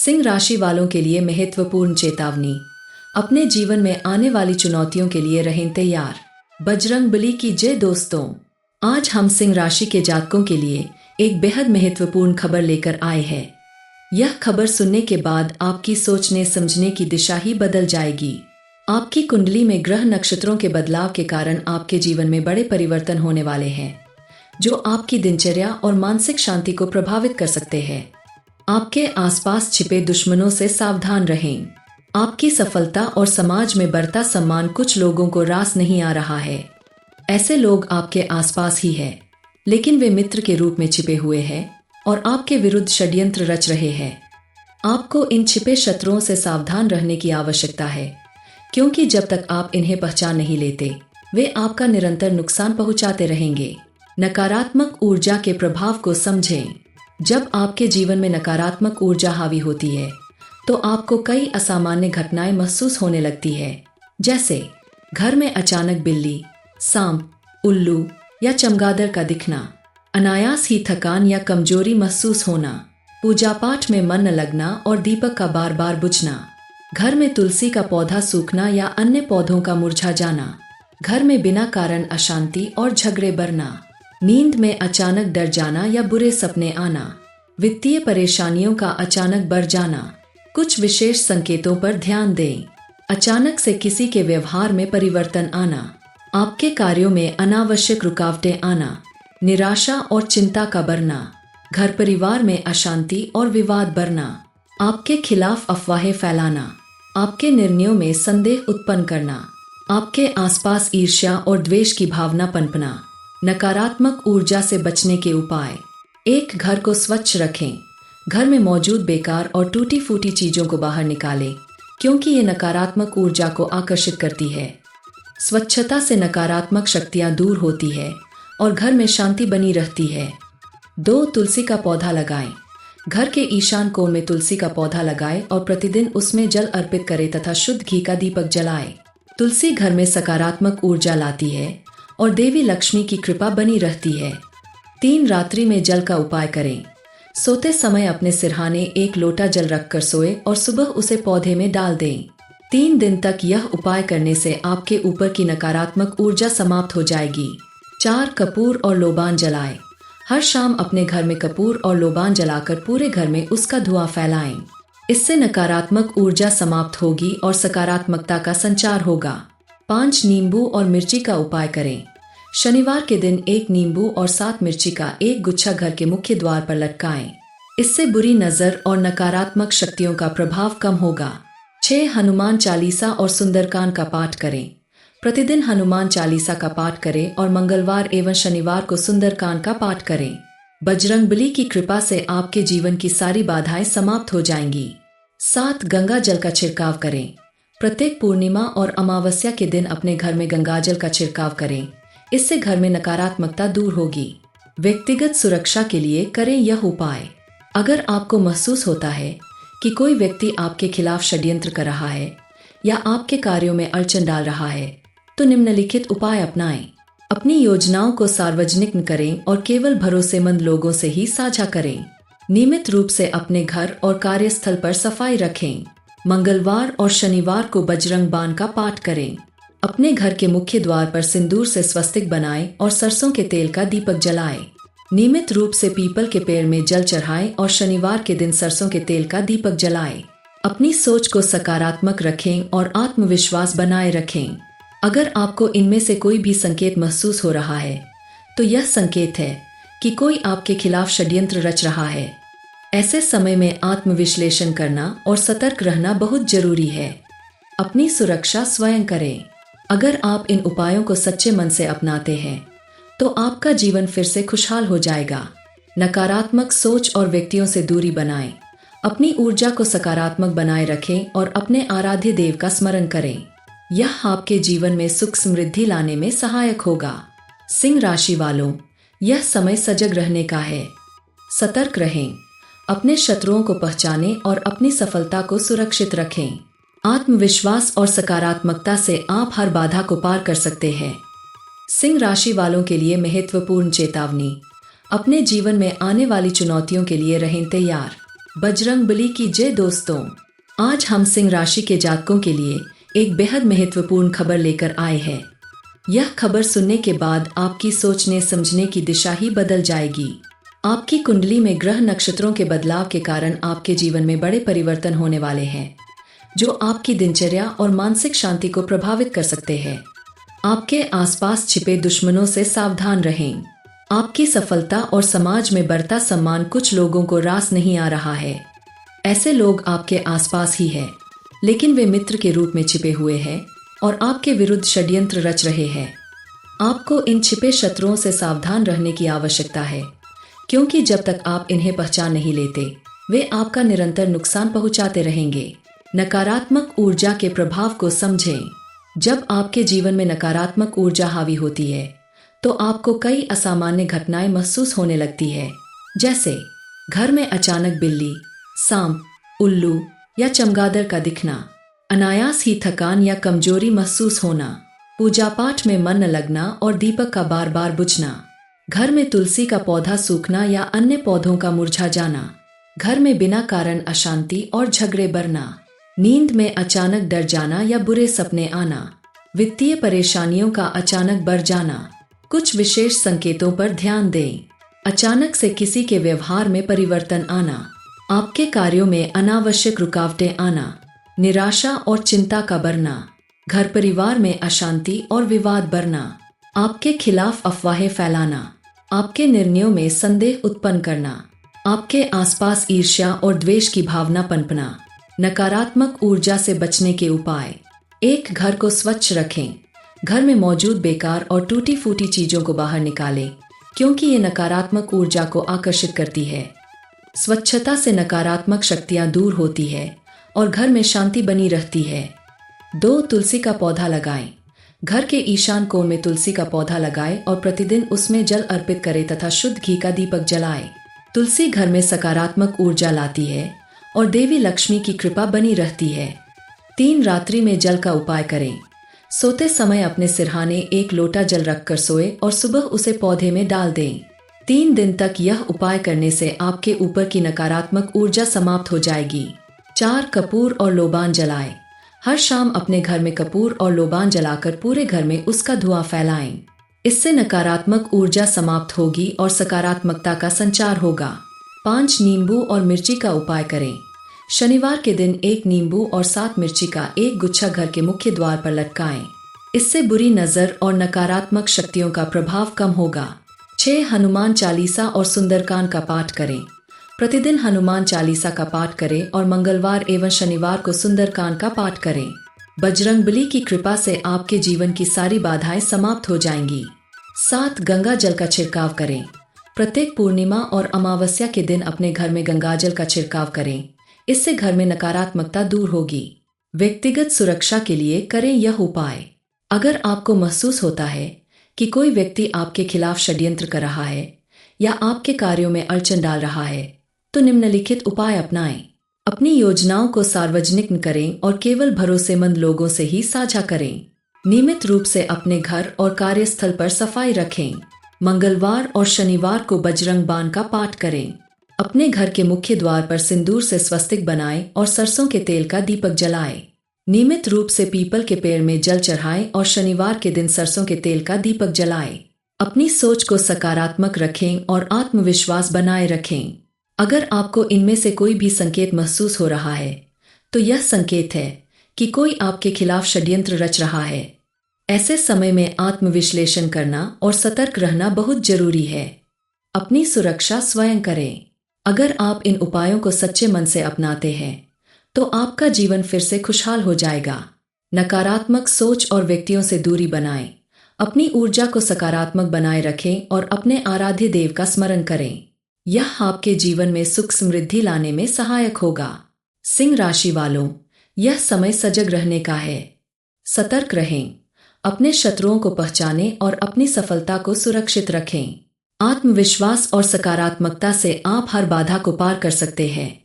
सिंह राशि वालों के लिए महत्वपूर्ण चेतावनी। अपने जीवन में आने वाली चुनौतियों के लिए रहें तैयार। बजरंगबली की जय। दोस्तों, आज हम सिंह राशि के जातकों के लिए एक बेहद महत्वपूर्ण खबर लेकर आए हैं। यह खबर सुनने के बाद आपकी सोचने समझने की दिशा ही बदल जाएगी। आपकी कुंडली में ग्रह नक्षत्रों के बदलाव के कारण आपके जीवन में बड़े परिवर्तन होने वाले हैं, जो आपकी दिनचर्या और मानसिक शांति को प्रभावित कर सकते हैं। आपके आसपास छिपे दुश्मनों से सावधान रहें। आपकी सफलता और समाज में बढ़ता सम्मान कुछ लोगों को रास नहीं आ रहा है। ऐसे लोग आपके आसपास ही हैं, लेकिन वे मित्र के रूप में छिपे हुए हैं और आपके विरुद्ध षड्यंत्र रच रहे हैं। आपको इन छिपे शत्रुओं से सावधान रहने की आवश्यकता है, क्योंकि जब तक आप इन्हें पहचान नहीं लेते, वे आपका निरंतर नुकसान पहुंचाते रहेंगे। नकारात्मक ऊर्जा के प्रभाव को समझें। जब आपके जीवन में नकारात्मक ऊर्जा हावी होती है, तो आपको कई असामान्य घटनाएं महसूस होने लगती है, जैसे घर में अचानक बिल्ली, सांप, उल्लू या चमगादड़ का दिखना, अनायास ही थकान या कमजोरी महसूस होना, पूजा पाठ में मन न लगना और दीपक का बार बार बुझना, घर में तुलसी का पौधा सूखना या अन्य पौधों का मुरझा जाना, घर में बिना कारण अशांति और झगड़े बढ़ना, नींद में अचानक डर जाना या बुरे सपने आना, वित्तीय परेशानियों का अचानक बढ़ जाना। कुछ विशेष संकेतों पर ध्यान दें। अचानक से किसी के व्यवहार में परिवर्तन आना, आपके कार्यों में अनावश्यक रुकावटें आना, निराशा और चिंता का बढ़ना, घर परिवार में अशांति और विवाद बढ़ना, आपके खिलाफ अफवाहें फैलाना, आपके निर्णयों में संदेह उत्पन्न करना, आपके आसपास ईर्ष्या और द्वेष की भावना पनपना। नकारात्मक ऊर्जा से बचने के उपाय। एक, घर को स्वच्छ रखें। घर में मौजूद बेकार और टूटी फूटी चीजों को बाहर निकालें, क्योंकि ये नकारात्मक ऊर्जा को आकर्षित करती है। स्वच्छता से नकारात्मक शक्तियां दूर होती है और घर में शांति बनी रहती है। 2, तुलसी का पौधा लगाएं। घर के ईशान कोण में तुलसी का पौधा लगाएं और प्रतिदिन उसमें जल अर्पित करें तथा शुद्ध घी का दीपक जलाएं। तुलसी घर में सकारात्मक ऊर्जा लाती है और देवी लक्ष्मी की कृपा बनी रहती है। 3, रात्रि में जल का उपाय करें। सोते समय अपने सिरहाने एक लोटा जल रखकर सोए और सुबह उसे पौधे में डाल दें। 3 दिन तक यह उपाय करने से आपके ऊपर की नकारात्मक ऊर्जा समाप्त हो जाएगी। 4, कपूर और लोबान जलाएं। हर शाम अपने घर में कपूर और लोबान जलाकर पूरे घर में उसका धुआं फैलाएं। इससे नकारात्मक ऊर्जा समाप्त होगी और सकारात्मकता का संचार होगा। 5, नींबू और मिर्ची का उपाय करें। शनिवार के दिन 1 नींबू और 7 मिर्ची का एक गुच्छा घर के मुख्य द्वार पर लटकाएं। इससे बुरी नजर और नकारात्मक शक्तियों का प्रभाव कम होगा। 6, हनुमान चालीसा और सुंदरकांड का पाठ करें। प्रतिदिन हनुमान चालीसा का पाठ करें और मंगलवार एवं शनिवार को सुंदरकांड का पाठ करें। बजरंगबली की कृपा से आपके जीवन की सारी बाधाएं समाप्त हो जाएंगी। 7, गंगा जल का छिड़काव करें। प्रत्येक पूर्णिमा और अमावस्या के दिन अपने घर में गंगाजल का छिड़काव करें। इससे घर में नकारात्मकता दूर होगी। व्यक्तिगत सुरक्षा के लिए करें यह उपाय। अगर आपको महसूस होता है कि कोई व्यक्ति आपके खिलाफ षड्यंत्र कर रहा है या आपके कार्यों में अड़चन डाल रहा है, तो निम्नलिखित उपाय अपनाएं। अपनी योजनाओं को सार्वजनिक न करें और केवल भरोसेमंद लोगों से ही साझा करें। नियमित रूप से अपने घर और कार्यस्थल पर सफाई रखें। मंगलवार और शनिवार को बजरंग बाण का पाठ करें। अपने घर के मुख्य द्वार पर सिंदूर से स्वस्तिक बनाएं और सरसों के तेल का दीपक जलाएं। नियमित रूप से पीपल के पेड़ में जल चढ़ाएं और शनिवार के दिन सरसों के तेल का दीपक जलाएं। अपनी सोच को सकारात्मक रखें और आत्मविश्वास बनाए रखें। अगर आपको इनमें से कोई भी संकेत महसूस हो रहा है, तो यह संकेत है कि कोई आपके खिलाफ षड्यंत्र रच रहा है। ऐसे समय में आत्मविश्लेषण करना और सतर्क रहना बहुत जरूरी है। अपनी सुरक्षा स्वयं करें। अगर आप इन उपायों को सच्चे मन से अपनाते हैं, तो आपका जीवन फिर से खुशहाल हो जाएगा। नकारात्मक सोच और व्यक्तियों से दूरी बनाएं। अपनी ऊर्जा को सकारात्मक बनाए रखें और अपने आराध्य देव का स्मरण करें। यह आपके जीवन में सुख समृद्धि लाने में सहायक होगा। सिंह राशि वालों, यह समय सजग रहने का है। सतर्क रहें। अपने शत्रुओं को पहचानें और अपनी सफलता को सुरक्षित रखें। आत्मविश्वास और सकारात्मकता से आप हर बाधा को पार कर सकते हैं। सिंह राशि वालों के लिए महत्वपूर्ण चेतावनी। अपने जीवन में आने वाली चुनौतियों के लिए रहें तैयार। बजरंगबली की जय दोस्तों। आज हम सिंह राशि के जातकों के लिए एक बेहद महत्वपूर्ण खबर लेकर आए हैं। यह खबर सुनने के बाद आपकी सोचने समझने की दिशा ही बदल जाएगी। आपकी कुंडली में ग्रह नक्षत्रों के बदलाव के कारण आपके जीवन में बड़े परिवर्तन होने वाले हैं, जो आपकी दिनचर्या और मानसिक शांति को प्रभावित कर सकते हैं। आपके आसपास छिपे दुश्मनों से सावधान रहें। आपकी सफलता और समाज में बढ़ता सम्मान कुछ लोगों को रास नहीं आ रहा है। ऐसे लोग आपके आसपास ही हैं, लेकिन वे मित्र के रूप में छिपे हुए हैं और आपके विरुद्ध षड्यंत्र रच रहे हैं। आपको इन छिपे शत्रुओं से सावधान रहने की आवश्यकता है, क्योंकि जब तक आप इन्हें पहचान नहीं लेते, वे आपका निरंतर नुकसान पहुंचाते रहेंगे। नकारात्मक ऊर्जा के प्रभाव को समझें। जब आपके जीवन में नकारात्मक ऊर्जा हावी होती है, तो आपको कई असामान्य घटनाएं महसूस होने लगती है, जैसे घर में अचानक बिल्ली, सांप, उल्लू या चमगादड़ का दिखना, अनायास ही थकान या कमजोरी महसूस होना, पूजा पाठ में मन न लगना और दीपक का बार बार बुझना, घर में तुलसी का पौधा सूखना या अन्य पौधों का मुरझा जाना, घर में बिना कारण अशांति और झगड़े बढ़ना, नींद में अचानक डर जाना या बुरे सपने आना, वित्तीय परेशानियों का अचानक बढ़ जाना। कुछ विशेष संकेतों पर ध्यान दें। अचानक से किसी के व्यवहार में परिवर्तन आना, आपके कार्यों में अनावश्यक रुकावटें आना, निराशा और चिंता का बढ़ना, घर परिवार में अशांति और विवाद बढ़ना, आपके खिलाफ अफवाहें फैलाना, आपके निर्णयों में संदेह उत्पन्न करना, आपके आसपास ईर्ष्या और द्वेष की भावना पनपना। नकारात्मक ऊर्जा से बचने के उपाय। एक, घर को स्वच्छ रखें। घर में मौजूद बेकार और टूटी फूटी चीजों को बाहर निकालें, क्योंकि ये नकारात्मक ऊर्जा को आकर्षित करती है। स्वच्छता से नकारात्मक शक्तियां दूर होती है और घर में शांति बनी रहती है। 2, तुलसी का पौधा लगाएं। घर के ईशान कोण में तुलसी का पौधा लगाएं और प्रतिदिन उसमें जल अर्पित करें तथा शुद्ध घी का दीपक जलाएं। तुलसी घर में सकारात्मक ऊर्जा लाती है और देवी लक्ष्मी की कृपा बनी रहती है। 3, रात्रि में जल का उपाय करें। सोते समय अपने सिरहाने एक लोटा जल रखकर सोए और सुबह उसे पौधे में डाल दें। 3 दिन तक यह उपाय करने से आपके ऊपर की नकारात्मक ऊर्जा समाप्त हो जाएगी। 4, कपूर और लोबान जलाएं। हर शाम अपने घर में कपूर और लोबान जलाकर पूरे घर में उसका धुआं फैलाएं। इससे नकारात्मक ऊर्जा समाप्त होगी और सकारात्मकता का संचार होगा। 5, नींबू और मिर्ची का उपाय करें। शनिवार के दिन 1 नींबू और 7 मिर्ची का एक गुच्छा घर के मुख्य द्वार पर लटकाएं। इससे बुरी नजर और नकारात्मक शक्तियों का प्रभाव कम होगा। 6, हनुमान चालीसा और सुंदरकांड का पाठ करें। प्रतिदिन हनुमान चालीसा का पाठ करें और मंगलवार एवं शनिवार को सुंदरकांड का पाठ करें। बजरंगबली की कृपा से आपके जीवन की सारी बाधाएं समाप्त हो जाएंगी। 7, गंगा जल का छिड़काव करें। प्रत्येक पूर्णिमा और अमावस्या के दिन अपने घर में गंगाजल का छिड़काव करें। इससे घर में नकारात्मकता दूर होगी। व्यक्तिगत सुरक्षा के लिए करें यह उपाय। अगर आपको महसूस होता है कि कोई व्यक्ति आपके खिलाफ षड्यंत्र कर रहा है या आपके कार्यों में अड़चन डाल रहा है, तो निम्नलिखित उपाय अपनाएं। अपनी योजनाओं को सार्वजनिक न करें और केवल भरोसेमंद लोगों से ही साझा करें। नियमित रूप से अपने घर और कार्यस्थल पर सफाई रखें। मंगलवार और शनिवार को बजरंग बाण का पाठ करें। अपने घर के मुख्य द्वार पर सिंदूर से स्वस्तिक बनाएं और सरसों के तेल का दीपक जलाएं। नियमित रूप से पीपल के पेड़ में जल चढ़ाएं और शनिवार के दिन सरसों के तेल का दीपक जलाएं। अपनी सोच को सकारात्मक रखें और आत्मविश्वास बनाए रखें। अगर आपको इनमें से कोई भी संकेत महसूस हो रहा है, तो यह संकेत है कि कोई आपके खिलाफ षड्यंत्र रच रहा है। ऐसे समय में आत्मविश्लेषण करना और सतर्क रहना बहुत जरूरी है। अपनी सुरक्षा स्वयं करें। अगर आप इन उपायों को सच्चे मन से अपनाते हैं, तो आपका जीवन फिर से खुशहाल हो जाएगा। नकारात्मक सोच और व्यक्तियों से दूरी बनाएं। अपनी ऊर्जा को सकारात्मक बनाए रखें और अपने आराध्य देव का स्मरण करें। यह आपके जीवन में सुख समृद्धि लाने में सहायक होगा। सिंह राशि वालों, यह समय सजग रहने का है। सतर्क रहें, अपने शत्रुओं को पहचानें और अपनी सफलता को सुरक्षित रखें। आत्मविश्वास और सकारात्मकता से आप हर बाधा को पार कर सकते हैं।